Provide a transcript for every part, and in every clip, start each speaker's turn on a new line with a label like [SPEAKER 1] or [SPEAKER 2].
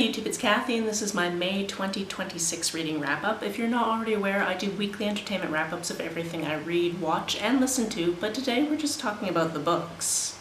[SPEAKER 1] YouTube, it's Kathy, and this is my May 2026 reading wrap-up. If you're not already aware, I do weekly entertainment wrap-ups of everything I read, watch, and listen to, but today we're just talking about the books.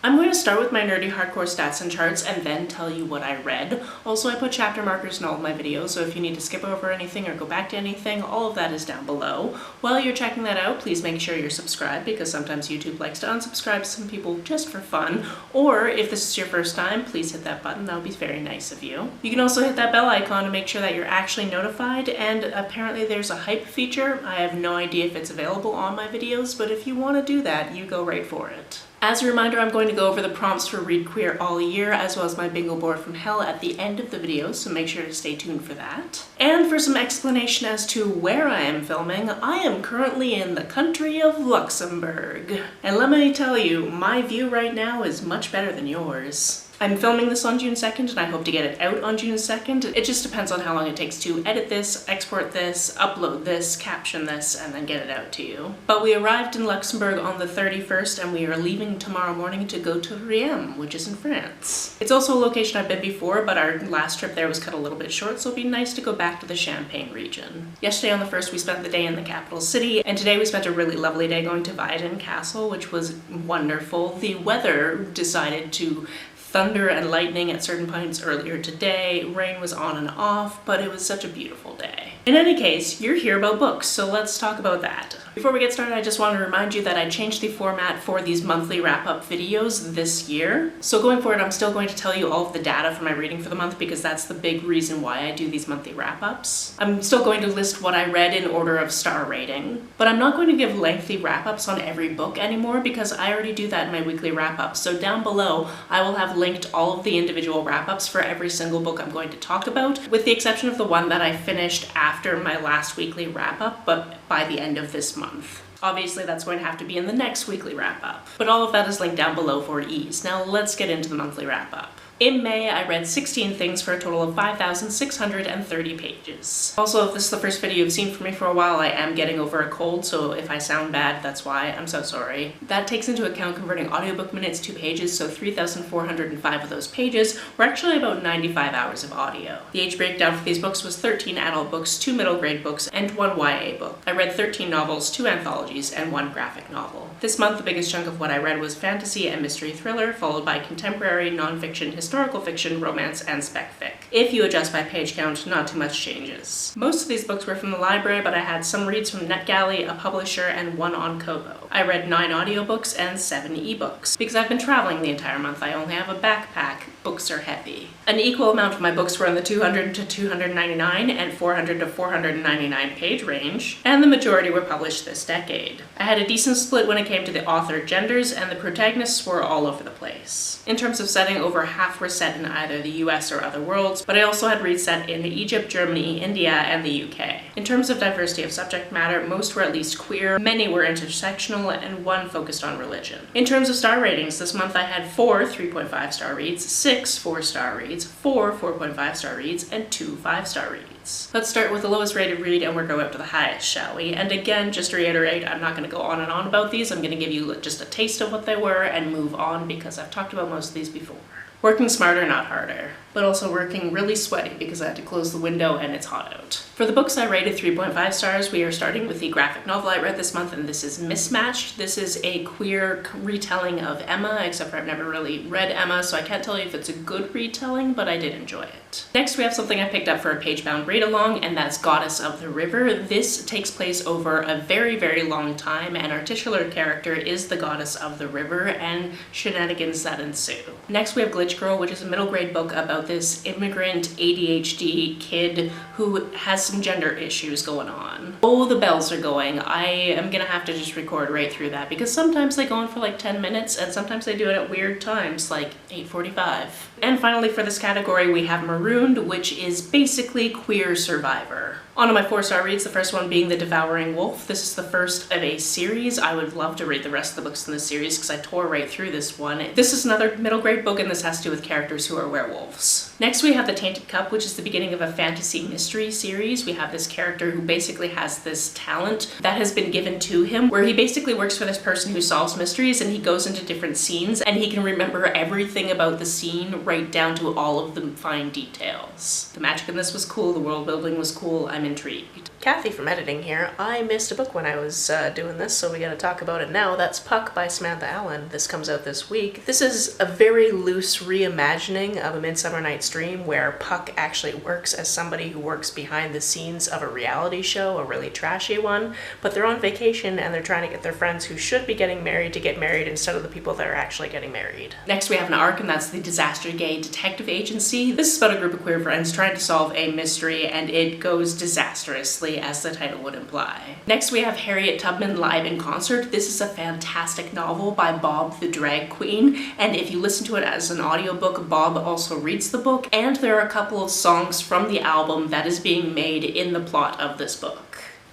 [SPEAKER 1] I'm going to start with my nerdy hardcore stats and charts and then tell you what I read. Also, I put chapter markers in all of my videos, so if you need to skip over anything or go back to anything, all of that is down below. While you're checking that out, please make sure you're subscribed because sometimes YouTube likes to unsubscribe some people just for fun. Or if this is your first time, please hit that button. That would be very nice of you. You can also hit that bell icon to make sure that you're actually notified, and apparently there's a hype feature. I have no idea if it's available on my videos, but if you want to do that, you go right for it. As a reminder, I'm going to go over the prompts for Read Queer all year, as well as my bingo board from hell at the end of the video, so make sure to stay tuned for that. And for some explanation as to where I am filming, I am currently in the country of Luxembourg. And let me tell you, my view right now is much better than yours. I'm filming this on June 2nd, and I hope to get it out on June 2nd. It just depends on how long it takes to edit this, export this, upload this, caption this, and then get it out to you. But we arrived in Luxembourg on the 31st, and we are leaving tomorrow morning to go to Riem, which is in France. It's also a location I've been before, but our last trip there was cut a little bit short, so it'd be nice to go back to the Champagne region. Yesterday on the 1st, we spent the day in the capital city, and today we spent a really lovely day going to Wieden Castle, which was wonderful. The weather decided to thunder and lightning at certain points earlier today. Rain was on and off, but it was such a beautiful day. In any case, you're here about books, so let's talk about that. Before we get started, I just want to remind you that I changed the format for these monthly wrap-up videos this year. So going forward, I'm still going to tell you all of the data for my reading for the month because that's the big reason why I do these monthly wrap-ups. I'm still going to list what I read in order of star rating, but I'm not going to give lengthy wrap-ups on every book anymore because I already do that in my weekly wrap-ups. So down below, I will have linked all of the individual wrap-ups for every single book I'm going to talk about, with the exception of the one that I finished after my last weekly wrap-up, but by the end of this month. Obviously, that's going to have to be in the next weekly wrap-up, but all of that is linked down below for ease. Now let's get into the monthly wrap-up. In May, I read 16 things for a total of 5,630 pages. Also, if this is the first video you've seen from me for a while, I am getting over a cold, so if I sound bad, that's why. I'm so sorry. That takes into account converting audiobook minutes to pages, so 3,405 of those pages were actually about 95 hours of audio. The age breakdown for these books was 13 adult books, 2 middle grade books, and 1 YA book. I read 13 novels, 2 anthologies, and 1 graphic novel. This month, the biggest chunk of what I read was fantasy and mystery thriller, followed by contemporary, non-fiction, historical fiction, romance, and spec fic. If you adjust by page count, not too much changes. Most of these books were from the library, but I had some reads from NetGalley, a publisher, and 1 on Kobo. I read 9 audiobooks and 7 ebooks. Because I've been traveling the entire month, I only have a backpack. Books are heavy. An equal amount of my books were in the 200 to 299 and 400 to 499 page range, and the majority were published this decade. I had a decent split when it came to the author genders, and the protagonists were all over the place. In terms of setting, over half were set in either the US or other worlds, but I also had reads set in Egypt, Germany, India, and the UK. In terms of diversity of subject matter, most were at least queer, many were intersectional, and 1 focused on religion. In terms of star ratings, this month I had 4 3.5 star reads, 6 4-star reads, 4 4.5 star reads, and 2 5-star reads. Let's start with the lowest rated read and work our way up to the highest, shall we? And again, just to reiterate, I'm not going to go on and on about these. I'm going to give you just a taste of what they were and move on because I've talked about most of these before. Working smarter, not harder, but also working really sweaty because I had to close the window and it's hot out. For the books I rated 3.5 stars, we are starting with the graphic novel I read this month, and this is Mismatched. This is a queer retelling of Emma, except for I've never really read Emma, so I can't tell you if it's a good retelling, but I did enjoy it. Next, we have something I picked up for a page-bound read-along, and that's Goddess of the River. This takes place over a very, very long time, and our titular character is the Goddess of the River, and shenanigans that ensue. Next, we have Glitch Girl, which is a middle grade book about this immigrant ADHD kid who has some gender issues going on. Oh, the bells are going. I am gonna have to just record right through that because sometimes they go on for like 10 minutes and sometimes they do it at weird times, like 8:45. And finally, for this category, we have Marooned, which is basically Queer Survivor. On to my 4-star reads, the first one being The Devouring Wolf. This is the first of a series. I would love to read the rest of the books in this series because I tore right through this one. This is another middle grade book, and this has to do with characters who are werewolves. Next we have The Tainted Cup, which is the beginning of a fantasy mystery series. We have this character who basically has this talent that has been given to him, where he basically works for this person who solves mysteries, and he goes into different scenes and he can remember everything about the scene right down to all of the fine details. The magic in this was cool, the world building was cool, I'm intrigued. Kathy from editing here. I missed a book when I was doing this, so we gotta talk about it now. That's Puck by Samantha Allen. This comes out this week. This is a very loose reimagining of A Midsummer Night's Dream, where Puck actually works as somebody who works behind the scenes of a reality show, a really trashy one, but they're on vacation and they're trying to get their friends who should be getting married to get married instead of the people that are actually getting married. Next we have an arc, and that's the Disaster Gay Detective Agency. This is about a group of queer friends trying to solve a mystery, and it goes disastrously, as the title would imply. Next we have Harriet Tubman live in concert. This is a fantastic novel by Bob the Drag Queen, and if you listen to it as an audiobook, Bob also reads the book, and there are a couple of songs from the album that is being made in the plot of this book.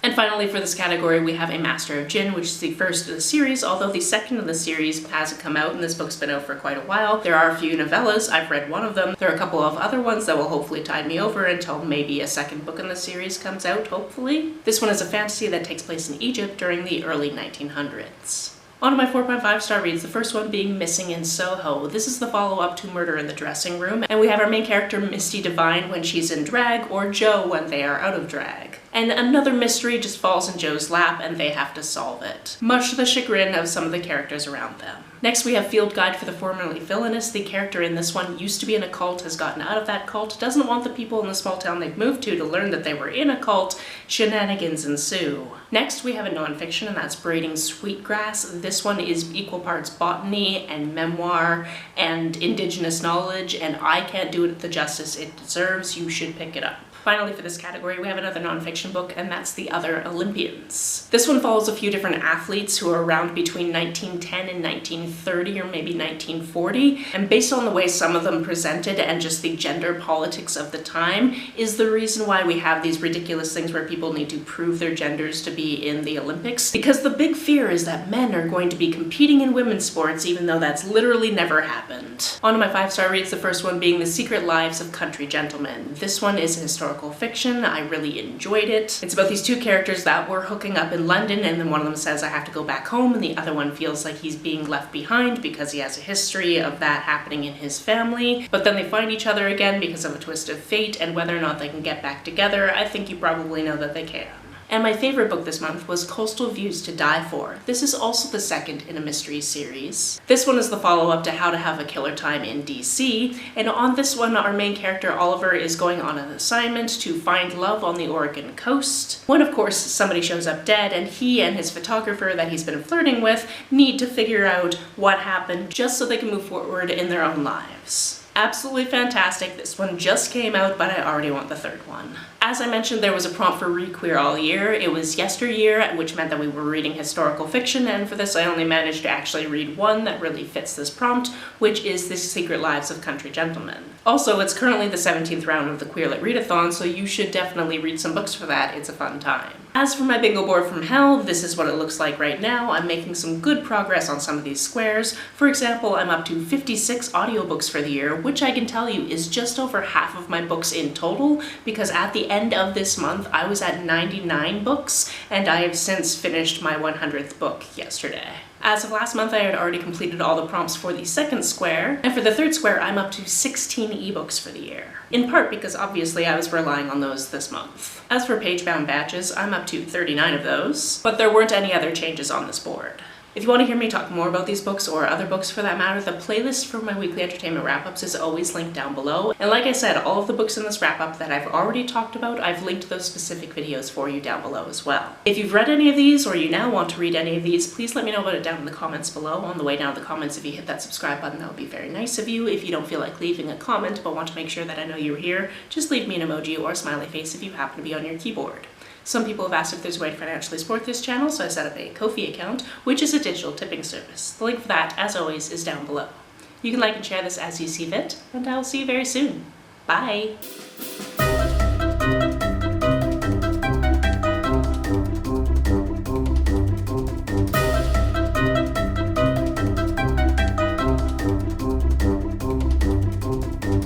[SPEAKER 1] And finally, for this category, we have A Master of Gin, which is the first of the series, although the second of the series hasn't come out, and this book's been out for quite a while. There are a few novellas, I've read one of them. There are a couple of other ones that will hopefully tide me over until maybe a second book in the series comes out, hopefully. This one is a fantasy that takes place in Egypt during the early 1900s. On to my 4.5-star reads, the first one being Missing in Soho. This is the follow-up to Murder in the Dressing Room, and we have our main character Misty Devine when she's in drag, or Joe when they are out of drag. And another mystery just falls in Joe's lap and they have to solve it, much to the chagrin of some of the characters around them. Next we have Field Guide for the Formerly Villainous. The character in this one used to be in a cult, has gotten out of that cult, doesn't want the people in the small town they've moved to learn that they were in a cult. Shenanigans ensue. Next we have a nonfiction, and that's Braiding Sweetgrass. This one is equal parts botany and memoir and indigenous knowledge, and I can't do it the justice it deserves. You should pick it up. Finally, for this category, we have another nonfiction book, and that's The Other Olympians. This one follows a few different athletes who are around between 1910 and 1930, or maybe 1940, and based on the way some of them presented and just the gender politics of the time is the reason why we have these ridiculous things where people need to prove their genders to be in the Olympics, because the big fear is that men are going to be competing in women's sports, even though that's literally never happened. On to my 5-star reads, the first one being The Secret Lives of Country Gentlemen. This one is a historical fiction. I really enjoyed it. It's about these two characters that were hooking up in London, and then one of them says, I have to go back home, and the other one feels like he's being left behind because he has a history of that happening in his family. But then they find each other again because of a twist of fate, and whether or not they can get back together, I think you probably know that they can. And my favorite book this month was Coastal Views to Die For. This is also the second in a mystery series. This one is the follow-up to How to Have a Killer Time in DC, and on this one our main character Oliver is going on an assignment to find love on the Oregon coast, when of course somebody shows up dead, and he and his photographer that he's been flirting with need to figure out what happened just so they can move forward in their own lives. Absolutely fantastic. This one just came out, but I already want the third one. As I mentioned, there was a prompt for Read Queer all year. It was yesteryear, which meant that we were reading historical fiction, and for this I only managed to actually read one that really fits this prompt, which is The Secret Lives of Country Gentlemen. Also, it's currently the 17th round of the Queer Lit Readathon, so you should definitely read some books for that. It's a fun time. As for my bingo board from hell, this is what it looks like right now. I'm making some good progress on some of these squares. For example, I'm up to 56 audiobooks for the year, which I can tell you is just over half of my books in total, because at the end of this month I was at 99 books, and I have since finished my 100th book yesterday. As of last month, I had already completed all the prompts for the second square, and for the third square, I'm up to 16 ebooks for the year. In part because obviously I was relying on those this month. As for page-bound badges, I'm up to 39 of those, but there weren't any other changes on this board. If you want to hear me talk more about these books, or other books for that matter, the playlist for my weekly entertainment wrap-ups is always linked down below. And like I said, all of the books in this wrap-up that I've already talked about, I've linked those specific videos for you down below as well. If you've read any of these, or you now want to read any of these, please let me know about it down in the comments below. On the way down to the comments, if you hit that subscribe button, that would be very nice of you. If you don't feel like leaving a comment, but want to make sure that I know you're here, just leave me an emoji or a smiley face if you happen to be on your keyboard. Some people have asked if there's a way to financially support this channel, so I set up a Ko-fi account, which is a digital tipping service. The link for that, as always, is down below. You can like and share this as you see fit, and I'll see you very soon. Bye!